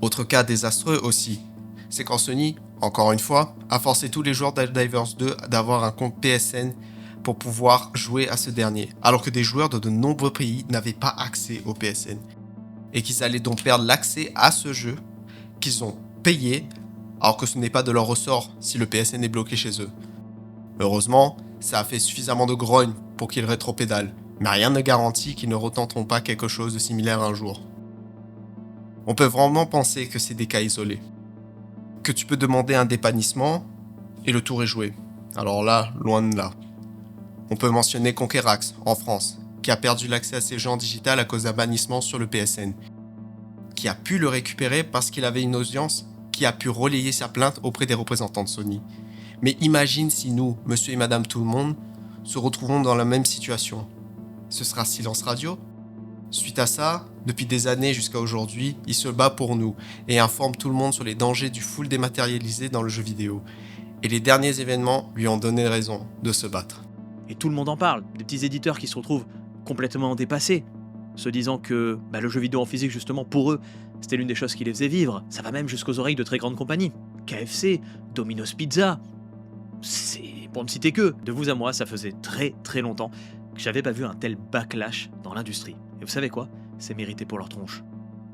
Autre cas désastreux aussi, c'est quand Sony, encore une fois, a forcé tous les joueurs d'Helldivers 2 d'avoir un compte PSN pour pouvoir jouer à ce dernier, alors que des joueurs de nombreux pays n'avaient pas accès au PSN, et qu'ils allaient donc perdre l'accès à ce jeu qu'ils ont payé, alors que ce n'est pas de leur ressort si le PSN est bloqué chez eux. Heureusement, ça a fait suffisamment de grogne pour qu'ils rétropédalent, mais rien ne garantit qu'ils ne retenteront pas quelque chose de similaire un jour. On peut vraiment penser que c'est des cas isolés, que tu peux demander un dépannissement et le tour est joué. Alors là, loin de là. On peut mentionner Conquerax, en France, qui a perdu l'accès à ses jeux en digital à cause d'un bannissement sur le PSN, qui a pu le récupérer parce qu'il avait une audience qui a pu relayer sa plainte auprès des représentants de Sony. Mais imagine si nous, monsieur et madame tout le monde, se retrouvons dans la même situation. Ce sera silence radio. Suite à ça, depuis des années jusqu'à aujourd'hui, il se bat pour nous et informe tout le monde sur les dangers du full dématérialisé dans le jeu vidéo. Et les derniers événements lui ont donné raison de se battre. Et tout le monde en parle, des petits éditeurs qui se retrouvent complètement dépassés, se disant que le jeu vidéo en physique, justement, pour eux, c'était l'une des choses qui les faisait vivre. Ça va même jusqu'aux oreilles de très grandes compagnies. KFC, Domino's Pizza, c'est pour ne citer que. De vous à moi, ça faisait très longtemps que j'avais pas vu un tel backlash dans l'industrie. Et vous savez quoi ? C'est mérité pour leur tronche.